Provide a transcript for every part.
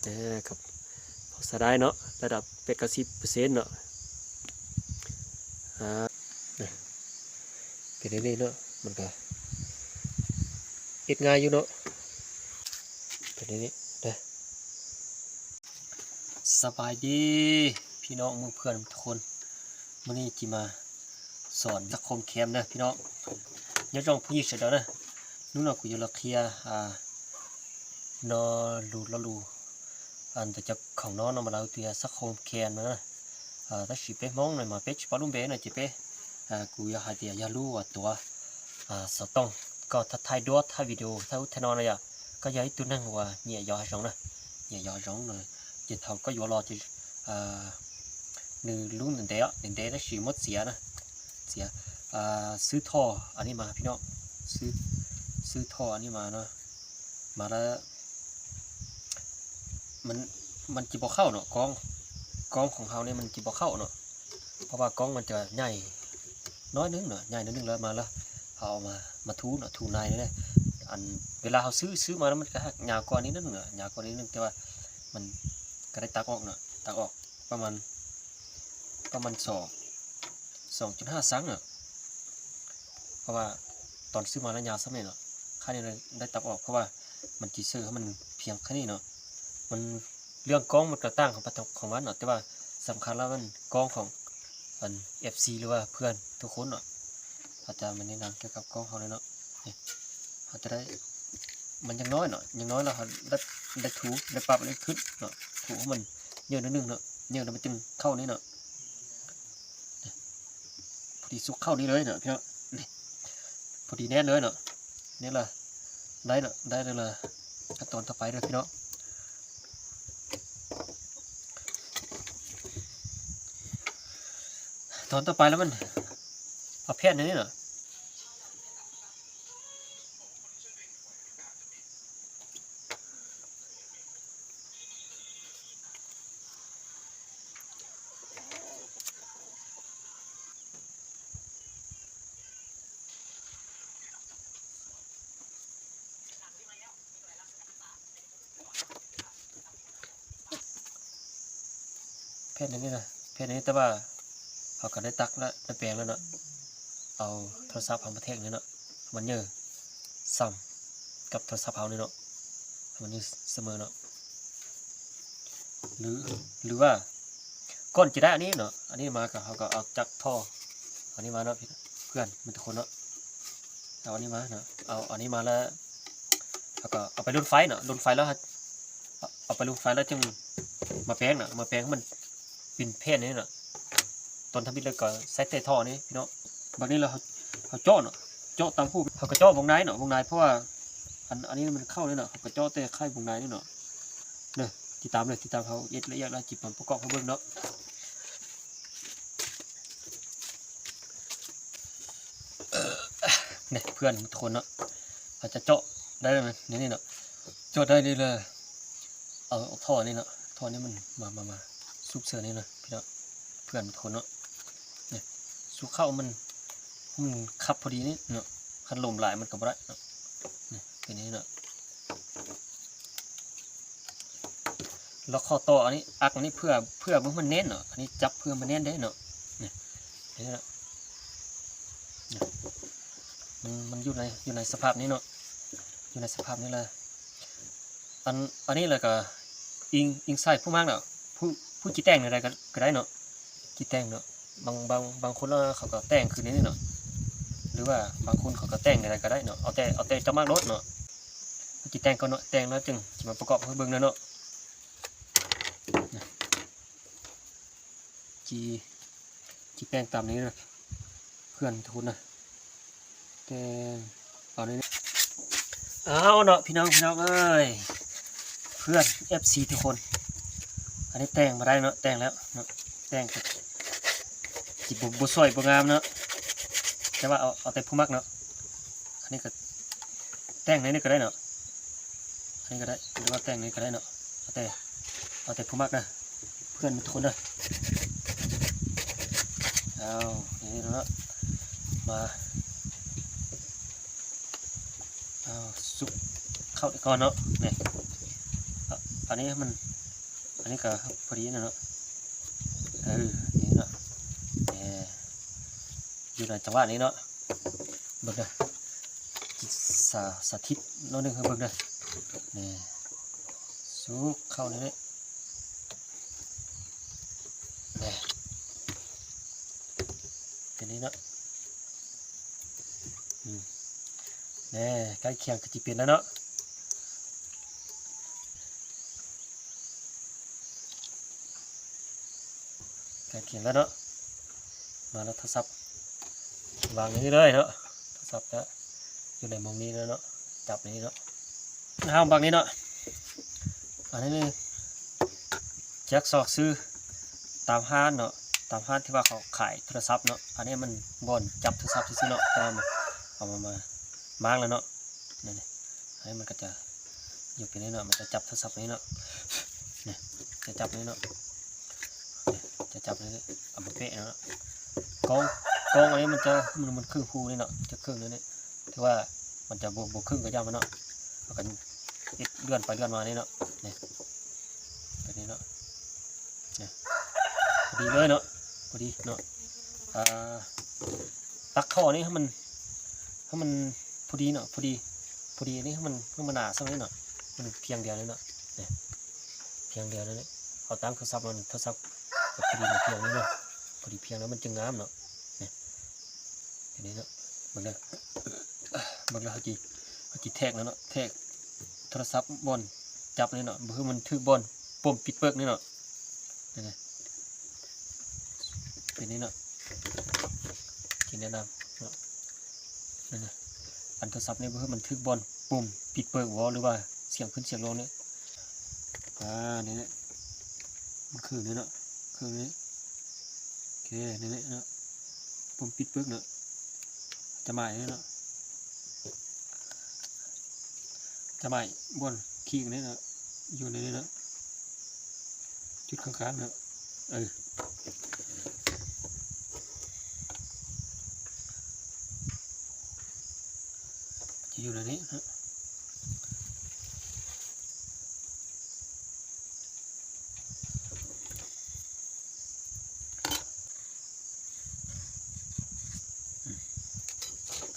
ครับพอสได้เนาะระดับ80%เนาะเป็นนี่เนาะมันก็เอ็ดง่ายอยู่เนาะเป็นนี่เด้อสบายดีพี่น้องมือเพื่อนทุกคนมื้อนี้จิมาสอนสักคมแคมนะพี่น้องอย่าจ้องผู้หญิงเสียดอกนะนู่นน่ะกูอยู่ละเคลียนอรูอันแต่จะของน้องมาเราเตียสักคมแคนนะถ้าสิเป้มองหน่อยมาเป้ปาลุ่มเบ้หน่อยจิเป้กูอยากหาเตียอยากรู้ว่าตัวสต้องก็ถ้าถ่ายดวถ่ายวิดีโอถ้าอุทนอนอะไรก็ย้ายตัวนั่งว่าเนี่ยยอร้องนะเนี่ยยอร้องเลยจิเขาก็อยู่รอจิหนึ่งรุ่นหนึ่งเดะได้สีมดเสียนะเสียซื้อท่ออันนี้มาพี่น้องซื้อท่ออันนี้มาเนาะมาแล้วมันจีบเข้าเนาะกองของเขาเนี่ยมันจีบเข้าเนาะเพราะว่ากองมันจะใหญ่น้อยนึงเนาะใหญ่นิดนึงแล้วมาแล้วเอามาทูเนาะทูนายเนี่ยอันเวลาเขาซื้อมาแล้วมันก็ยาวกว่านี้นิดนึงเนาะยาวกว่านี้นึงแต่ว่ามันก็ได้ตักออกเนาะตักออกประมาณ2.5 ซังเนาะเพราะว่าตอนซื้อมาแล้วยาวสักหน่อยเนาะค่านี้ได้ตักออกเพราะว่ามันจีซื้อให้มันเพียงแค่นี้เนาะมันเรื่องกล้องมันกระตั้งของมันเนาะแต่ว่าสำคัญแล้วมันกล้องของFC หรือว่าเพื่อนทุกคนเนาะอาจจะมันแนะนำเกี่ยวกับกล้องเขาเลยเนาะเขาจะได้มันยังน้อยเนาะยังน้อยเราได้ถูได้ปรับอะไรขึ้นเนาะถูมันเยอะนิดนึงเนาะเยอะแล้วมันจึงเข้านี่เนาะพอดีสุกเข้านี่เลยเนาะพี่เนาะพอดีแน่นเลยเนาะนี่แหละได้เนาะได้เลยขั้นตอนต่อไปเลยพี่เนาะตอนต่อไปแล้วมันประเภทนี้เนาะเพศนี้นะเพศนี้แต่ว่าเขาก็ได้ตักแล้วได้แปลงแล้วเนาะเอาโทรศัพท์ของประเทศนี้เนาะมันเยอะซ้ำกับโทรศัพท์เขาเนี่ยเนาะมันเยอะเสมอเนาะหรือว่าก้อนจะได้อันนี้เนาะอันนี้มากับเขาก็เอาจากท่ออันนี้มาเนาะเพื่อนมันทุกคนเนาะเอาอันนี้มาเนาะเอาอันนี้มาแล้วเขาก็เอาไปรุ่นไฟเนาะรุ่นไฟแล้วเอาไปรุ่นไฟแล้วจึงมาแปลงเนาะมาแปลงมันเป็นเพศนี้เนาะตอนทำบิดเลยก็ใส่เตะท่อนี้พี่น้องบางนี้เราเจาะเนาะเจาะตามผู้เขาก็เจาะวงในเนาะวงในเพราะว่าอันนี้มันเข้าเลยเนาะเขาก็เจาะเตะไข่วงในนี่เนาะเนี่ยติดตามเขาเย็ดละเอียดแล้วจิบมันประกอบเขาเบิ่งเนาะเนี่ยเพื่อนทุกคนเนาะเขาจะเจาะได้ไหมนี่เนาะเจาะได้เลยเอาท่อนี่เนาะท่อนี้มันมาซุปเสือนี่เนาะพี่น้องเพื่อนทุกคนเนาะเนี่ยซุปเข้ามันขับพอดีนี่เนาะคันลมหลายมันก็บ่ได้เนาะนี่เป็นนี้เนาะแล้วข้อต่ออันนี้อักอันนี้เพื่อมันเน้นเนาะอันนี้จับเพื่อมันเน้นได้เนาะนี่เนาะมันอยู่ในสภาพนี้เนาะอยู่ในสภาพนี้เลยอันนี้เลยก็อิงใส่ผู้มากเนาะผู้จีแต่งอะไรก็ได้เนาะจีแต่งเนาะบางคนแล้วเขาก็แต่งคืนนี้เนาะหรือว่าบางคนเขาก็แต่งอะไรก็ได้เนาะเอาแต่เจ้ามากรถเนาะจีแต่งก็เนาะแต่งแล้วจึงจะมาประกอบให้เบิ่งเนาะจีแต่งตามนี้เลยเพื่อนทุนนะแต่เอานี้เอาเนาะพี่น้องเอ้ยเพื่อน FC ทุกคนอันนี้แต่งมาได้เนาะแต่งแล้วเนาะแต่งจีบุสวยบุงามเนาะแต่ว่าเอาแต่ผู้มักเนาะอันนี้ก็แต่งในนี้ก็ได้เนาะอันนี้ก็ได้หรือว่าแต่งนี้ก็ได้เนาะเอาแต่ผู้มักนะเพื่อนทุกคนนะเอานี่เนาะมาเอาซุปเข้าก่อนเนาะเนี่ยอันนี้มัน อันนี้ก็พอดีนะเนาะนี่เนาะอยู่ในจังหวะนี้เนาะเบิ่งเด้อสาธิตน้อยนึงให้เบิ่งเด้อนี่สุกเข้านี่เป็นนี้เนาะนี่ใกล้เคียงกับที่เป็นแล้วเนาะใกล้เคียงแล้วเนาะมาแล้วทดสอบวางอย่างนี้เลยเนาะทดสอบแล้วอยู่ในมุมนี้แล้วเนาะจับนี้เนาะห้ามบางนี้เนาะอันนี้นี่แจ็คซอกซื้อตามห้านเนาะตามห้านที่ว่าเขาขายโทรศัพท์เนาะอันนี้มันบนจับโทรศัพท์ซื้อเนาะเอามามาร์กแล้วเนาะนี่ให้มันก็จะอยู่เป็นนี้เนาะมันจะจับโทรศัพท์นี้เนาะนี่จะจับนี้เนาะจะจับนี้เอามาเป๊ะเนาะกองอันนี้มันครึ่งคูนี่เนาะจะครึ่งนี่ถือว่ามันจะบวกครึ่งกับย่ามันเนาะเอากันเลื่อนไปเลื่อนมานี่เนาะนี่แบบนี้เนาะนี่พอดีเลยเนาะพอดีเนาะตักข้อนี้ให้มันพอดีเนาะพอดีนี่ให้มันหนาสักนิดเนาะมันเพียงเดียวเลยเนาะนี่เพียงเดียวนั่นแหละเอาตั้งโทรศัพท์มันโทรศัพท์พอดีเพียงนี่เนาะพอดีเพียงแล้วมันจึงงามเนาะนี่แบบนี้เนาะมันเลยเขาจีแทกแล้วเนาะแทกโทรศัพท์บอลจับนี่เนาะเพื่อมันถือบอลปุ่มปิดเปิกนี่เนาะนี่เป็นนี่เนาะที่แนะนำเนาะนี่อันโทรศัพท์นี่เพื่อมันถือบอลปุ่มปิดเปิกวอลหรือว่าเสียงขึ้นเสียงลงนี่นี่มันคือนี่เนาะคือนี่โอเคนี่เนาะปุ่มปิดเปิกเนาะจะหมายนี่เนาะจะหมายบนขี้กันนี่เนาะอยู่ในนี้เนาะจุดข้างๆเนาะจะอยู่ในนี้นะ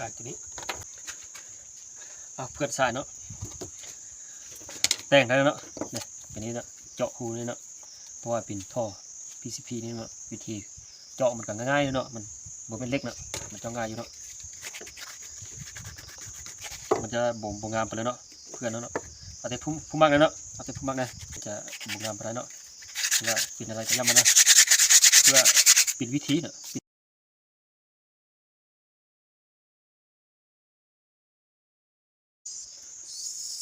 การตัวนี้เพื่อนสายเนาะแต่งได้แล้วเนาะเนี่ยเป็นนี้เนาะเจาะคูนี่เนาะเพราะว่าเป็นท่อ PCP นี่เนาะวิธีเจาะมันก็ง่ายๆเนาะมันเป็นเล็กเนาะมันเจาะง่ายอยู่เนาะมันจะบ่งงามไปเลยเนาะเพื่อนเนาะเอาแต่ผู้มากเลยเนาะเอาแต่ผู้มากเลยจะบ่งงามไปเลยเนาะเพื่อเป็นอะไรก็ย่ำมันนะเพื่อปิดวิธีเนาะ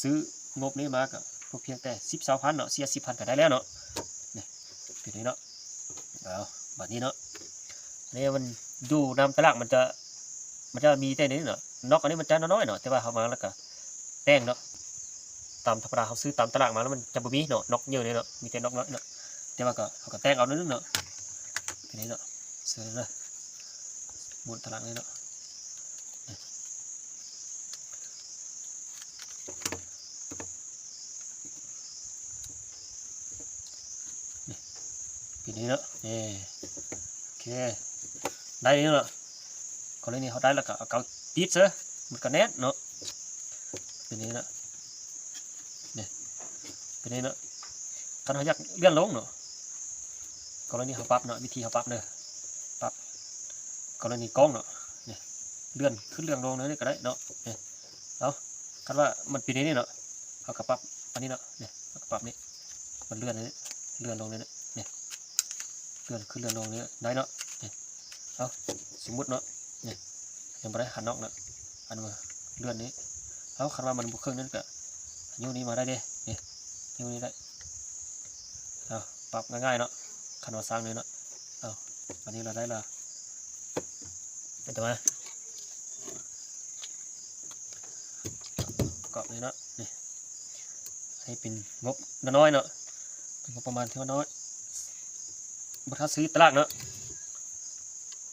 ซื้องบนี้มาก็เพียงแต่10,000เนาะ10,000ก็ได้แล้วเนาะนี่เป็นนี้เนาะแบบนี้เนาะนี่มันดูน้ำตะลักมันจะมีแต่นี้เนาะนอกอันนี้มันจะน้อยเนาะแต่ว่าเขามาแล้วก็แป้งเนาะตามธรรมดาเขาซื้อตามตลาดมาแล้วมันจะบ่มีเนาะนอกเยอะเลยเนาะมีแต่นอกน้อยเนาะแต่ว่าก็เขาก็แป้งเอานึงเนาะเป็นนี้เนาะเสร็จเลยหมดตลาดเลยเนาะเป็นนี้เนาะโอเคได้เนาะก่อนนี้เขาได้แล้วก็เอาเกาติดซะมันก็แน่นเนาะเป็นนี้เนาะเนี่ยเป็นนี้เนาะการเขาอยากเลื่อนลงเนาะก่อนนี้เขาปรับเนาะวิธีเขาปรับเนาะปรับก่อนนี้กล้องเนาะเนี่ยเลื่อนขึ้นเลื่อนลงนี่ก็ได้เนาะเนี่ยเอาคันว่ามันเป็นนี้เนาะเขาก็ปรับอันนี้เนาะเนี่ยเขาก็ปรับนี่มันเลื่อนนี่เลื่อนลงนี่เนี่ยเลื่อนขึ้นเลื่อนลงนี่ได้เนาะเนี่ยเอาสมมุติเนาะเนี่ยยังไม่ได้หันนอกเนาะอันมาเลื่อนนี้แล้วคันว่ามันบุกเครื่องนั้นก็นิ้วนี้มาได้ดินี่นิ้วนี้ได้ปรับง่ายๆเนาะคันว่าสร้างเลยเนาะวันนี้เราได้ละเห็นไหมกรอบเลยเนาะนี่ให้เป็นงบน้อยเนาะงบประมาณที่ว่าน้อยบัตรซื้อตลาดเนาะ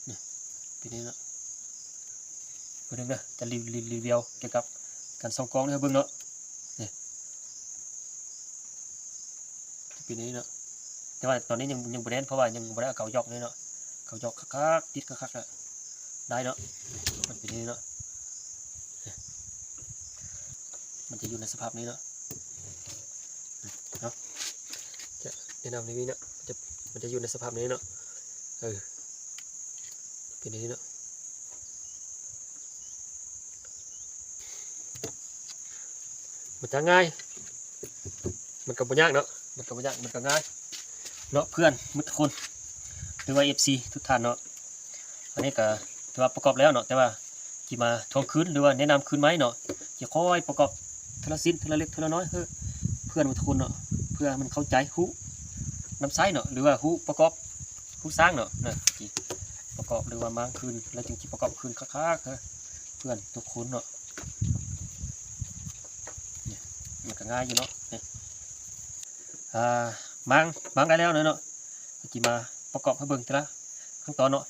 นี่ปีนี้เนาะเพื่อนเนาะจะรีวิวเกี่ยวกับการส่องกล้องนี่เบิ่งเนาะนี่ปีนี้เนาะ แต่ว่าตอนนี้ยังบ่แน่นเพราะว่ายังบ่ได้เอาเกายอกนี่เนาะเกายอกคักๆติดคักๆอ่ะได้เนาะมันเป็นนี้เนาะมันจะอยู่ในสภาพนี้เนาะเนาะจะแนะนำในนี้เนาะมันจะอยู่ในสภาพนี้เนาะเป็นนี้เนาะมันจะง่ายมันก็บ่ยากเนาะมันก็บ่ยากมันก็ง่ายเนาะเพื่อนมุทุกคนหรือว่า FC ทุกท่านเนาะอันนี้ก็ถือว่าประกอบแล้วเนาะแต่ว่าที่มาทวงคืนหรือว่าแนะนำคืนไหมเนาะจะค่อยประกอบทีละสิ้นทีละเล็กทีละน้อยเพื่อนมุทุกคนเนาะเพื่อมันเข้าใจฮู้น้ำไซเนาะหรือว่าฮู้ประกอบฮู้สร้างเนาะประกอบหรือว่ามาคืนแล้วจึงจะประกอบคืนคักๆเพื่อนทุกคนเนาะมันก็ง่ายอยู่เนาะมังได้แล้วเนาะจะมาประกอบให้เบิ่งทีละขั้นตอนเนาะ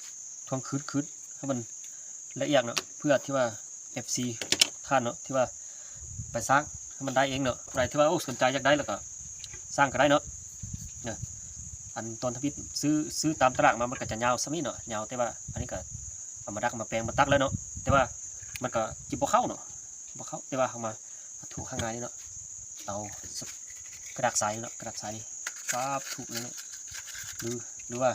ทวงคืนให้มันละเอียดเนาะเพื่อที่ว่า FC ท่านเนาะที่ว่าไปสร้างให้มันได้เองเนาะอะไรที่ว่าโอ้สนใจอยากได้แล้วก็สร้างก็ได้เนาะอันตอนทวิตซื้อตามตลาดมามันก็จะยาวสักนิดเนาะยาวแต่ว่าอันนี้ก็เอามาดักมาแปลงมาตักแล้วเนาะแต่ว่ามันก็จิบบ่เข้าเนาะบ่เข้าแต่ว่าเอามาถูกข้างในนี่เนาะเอากระดาษใสเนาะกระดาษใสนี่ปั๊บถูกเลยเนาะหรือว่า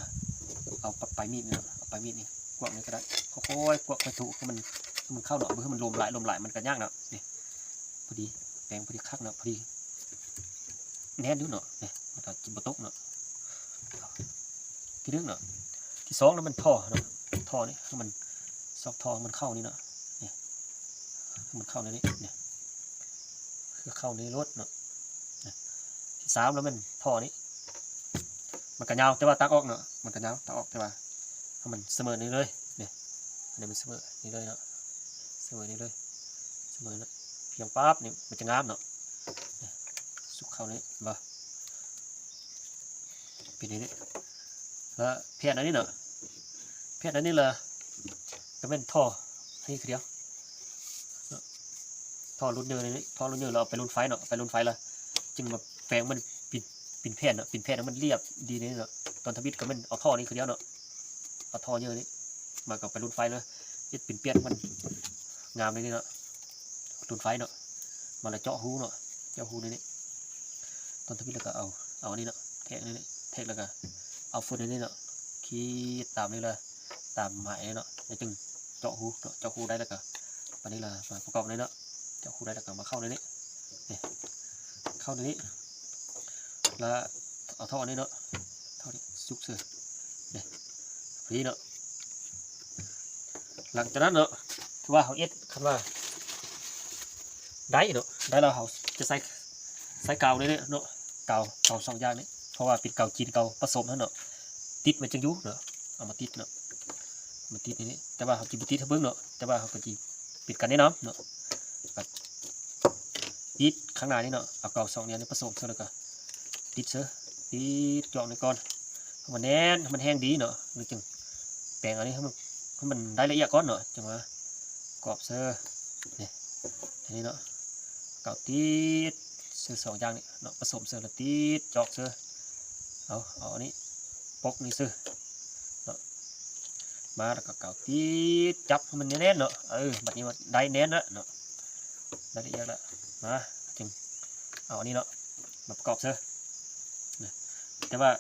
เอาปลายมีดเนาะเอาปลายมีดนี่กวกนี่ก็ได้ค่อยๆกวกค่อยถูกให้มันเข้าเนาะเพื่อให้มันลมไหลมันก็ยากเนาะนี่พอดีแปลงพอดีคักเนาะพอดีแน่นดูเนาะนี่มันก็จิบบ่ตกเนาะที่นึงเนาะที่สองแล้วมันท่อเนาะท่อนี่ให้มันซอกท่อมันเข้านี่เนาะนี่มันเข้าในนี้เนี่ยคือเข้าในรถเนาะที่สามแล้วมันท่อนี้มันก็ยาวแต่ว่าตักออกเนาะมันก็ยาวตักออกแต่ว่าให้มันเสมอนี่เลยเนี่ยอันนี้มันเสมอนี่เลยเนาะเสมอนี่เลยเสมอเนาะเพียงปั๊บนี่มันจะงามเนาะสุกเข้านี้บ่เป็นนี้แล้วแพทย์อันนี้เนาะแพทย์อันนี้เลยก็เป็นท่อนี่คือเดียวท่อรุ่นเนื้อนี่ท่อรุ่นเนื้อเราไปรุ่นไฟเนาะไปรุ่นไฟละจึงมาแปลงมันปิ่นแผ่นเนาะปิ่นแผ่นมันเรียบดีนี่เนาะตอนทวิตก็มันเอาท่อนี้คือเดียวเนาะเอาท่อเยอะนี่มากับไปรุ่นไฟเลยยึดปิ่นเปียกมันงามเลยนี่เนาะรุ่นไฟเนาะมันเลยเจาะหูเนาะเจาะหูนี่ตอนทวิตแล้วก็เอาอันนี้เนาะแทกนี่แทกแล้วก็เอาฝุ่นนี่เนาะขีดตามนี่เลยตามหมายเนาะจึงเจาะหูเจาะหูได้แล้วก็วันนี้ละมาประกอบเลยเนาะเจาะหูได้แล้วก็มาเข้าในนี้นี่เข้าในนี้แล้วเอาท่อนี้เนาะท่อนี้ซุกเสือนี่นี่เนาะหลังจากนั้นเนาะคือว่าเขาเอ็ดคำว่าได้เนาะได้เราเขาจะใส่กาวนี่เนาะกาวสองอย่างนี้เพราะว่าเป็นกาวจีนกาวผสมนั่นเนาะติดมันจังยุเนาะเอามาติดเนาะมาติดนี่แต่ว่าเขาจีบติดให้เบิ้งเนาะแต่ว่าเขาก็จีปิดกันแน่นอนเนาะติดข้างในนี่เนาะเอากาวสองเนี่ยนี่ผสมเสร็จแล้วก็ติดเสือติดจอกในก้อนมันแน่นมันแห้งดีเนาะหรือจังแปลงอันนี้ให้มันได้ละเอียดก้อนเนาะจังว่ากรอบเสือเนี่ยทีนี้เนาะกาวติดเสือสองอย่างนี่เนาะผสมเสือแล้วติดจอกเสือเอาอันนี้ปกนี่เสือเนาะมาแล้วก็กาวติดจับให้มันแน่นเนาะแบบนี้มันได้แน่นแล้วเนาะได้ละเอียดแล้วมาจึงเอาอันนี้เนาะมาประกอบเสือแต่ว่า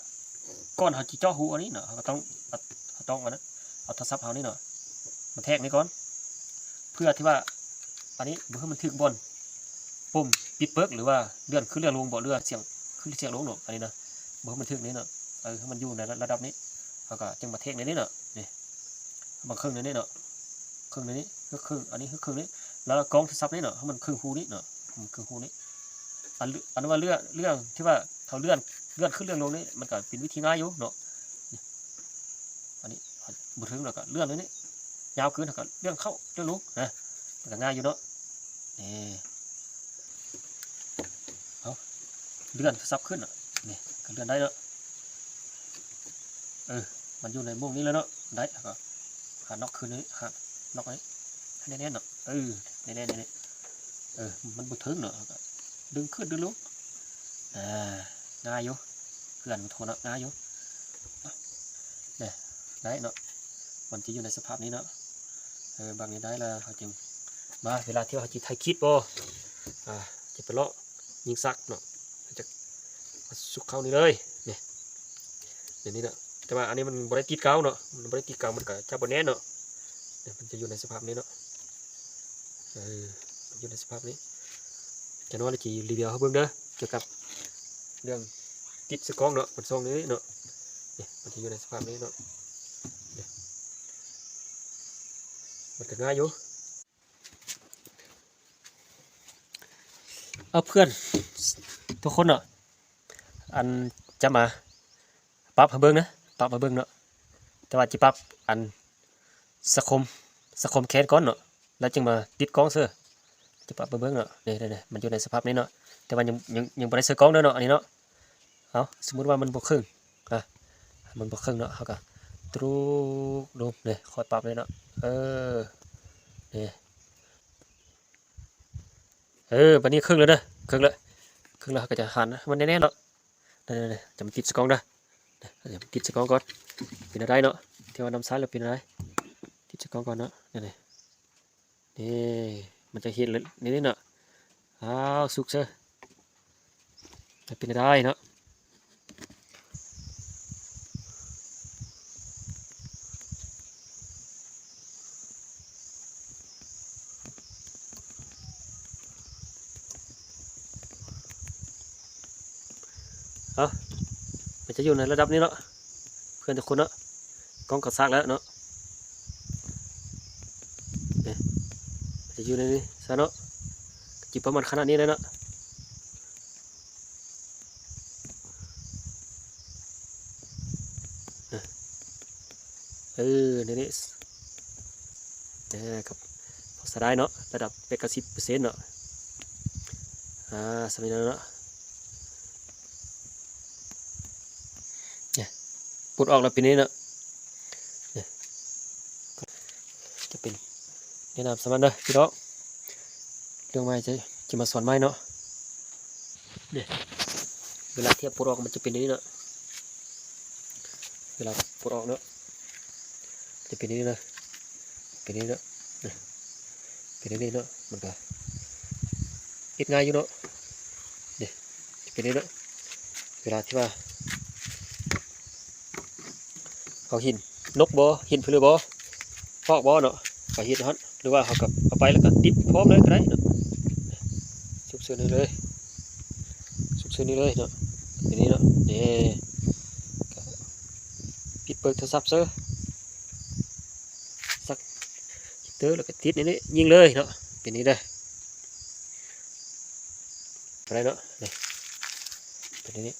ก้อนเขาจีเจาะหูอันนี้เนาะเขาต้องอันนั้นเอาโทรศัพท์เขานี่เนาะมาแทกนี่ก่อนเพื่อที่ว่าอันนี้เพื่อมันถึงบนปุ่มปิดเปิกหรือว่าเลื่อนขึ้นเลื่อนลงบ่เลื่อนเสียงขึ้นเสียงลงเนาะอันนี้เนาะเพื่อมันถึงนี้เนาะให้มันอยู่ในระดับนี้เขาก็จึงมาแทกในนี้เนาะนี่มาครึ่งในนี้เนาะครึ่งในนี้ครึ่งอันนี้ครึ่งนี้แล้วกองโทรศัพท์นี่เนาะให้มันครึ่งหูนี้เนาะครึ่งหูนี้อันนั้นว่าเรื่องที่ว่าเขาเลื่อนขึ้นเลื่อนลงนี่มันก็เป็นวิธีง่ายอยู่เนาะอันนี้บุถึงแล้วก็เลื่อนเลยนี่ยาวขึ้นแล้วก็เลื่อนเข้าเลื่อนลงนะมันก็ง่ายอยู่เนาะนี่เอาเลื่อนซับขึ้นอ่ะนี่ก็เลื่อนได้เนาะมันอยู่ในมุมนี้แล้วเนาะได้แล้วก็หาน็อกขึ้นนี่หาน็อกนี้ให้แน่นๆเนาะแน่นมันบุถึงเนาะดึงขึ้นดึงลงง่ายอยู่ พื่อนโทรเนาะง่ายอยู่เนี่ยได้เนาะมันจะอยู่ในสภาพนี้เนาะบางนี้ได้แล้วเขาจึงมาเวลาที่เขาจะถ่ายคลิปจะไปเลาะยิงซักเนาะจะสุกเข้านี่เลยเนี่ยเดี๋ยวนี้เนาะแต่ว่าอันนี้มันบริติดเกาเนาะมันบริติดเกามันก็จะบนแน่เนาะเนี่ยมันจะอยู่ในสภาพนี้เนาะมันอยู่ในสภาพนี้จะน้อยจะรีวิวให้เบิ่งเด้อเกี่ยวกับเรื่องติดสกองเนาะมันทรงนี้เนาะเนี่ยมันจะอยู่ในสภาพนี้เนาะเนี่ยมันก็ง่ายอยู่เอาเพื่อนทุกคนเนาะอันจะมาปรับให้เบิ่งนะปรับให้เบิ่งเนาะแต่ว่าจะปรับอันสะคมแขนก่อนเนาะแล้วจึงมาติดกล้องเสื้อจะปรับให้เบิ่งเนาะเนี่ยมันอยู่ในสภาพนี้เนาะแต่ว่ายังบ่ได้เสื้อกล้องเด้อเนาะอันนี้เนาะเอาสมมุติว่ามันบ่ครึ่งมันบ่ครึ่งเนาะเฮาก็ตรูลงเนี่ยคอยปรับเลยเนาะเนี่ยบัดนี้ครึ่งแล้วเด้อครึ่งแล้วเขาก็จะหันมันแน่ๆเนาะนี่จะมาติดสกองเด้อเดี๋ยวติดสกองก่อนเป็นอะไรเนาะที่ว่าน้ำซ้ายเราเป็นอะไรติดสกองก่อนเนาะนี่มันจะเห็นเลยนี่เนาะสุกเซอร์เป็นอะไรเนาะมันจะอยู่ในระดับนี้เนาะเพื่อนทุกคนเนาะกล้องกระซากแล้วเนาะมันจะอยู่ในนี้ซะเนาะจิบประมาณขนาดนี้เลยเนาะนี่ครับพอสได้เนาะระดับ80%เนาะสมัยนั้นเนาะปลดออกแล้วปีนี้เนาะจะเป็นแนะนำสมันเด้อพี่น้องเรื่องใหม่จะมาสอนใหม่เนาะเนี่ยเวลาเทียบปลดออกมันจะเป็นนี้เนาะเวลาปลดออกเนาะจะเป็นนี้เนาะเป็นนี้เนาะเป็นนี้เนาะมันก็เฮ็ดง่ายอยู่เนาะเนี่ยจะเป็นนี้เนาะเวลาที่ว่าเขาหินนกบ่หินเพลือบ่ฟอกบ่เนาะก็หินฮอตหรือว่าเขากับเอาไปแล้วก็ติดพร้อมเลยก็ได้เนาะสุกเสือนี่เลยสุกเสือนี่เลยเนาะแบบนี้เนาะนี่ปิดเปิดโทรศัพท์เสือสักเตอแล้วก็ติดนี่ยิงเลยเนาะเป็นนี้ได้อะไรเนาะนี่เป็นนี้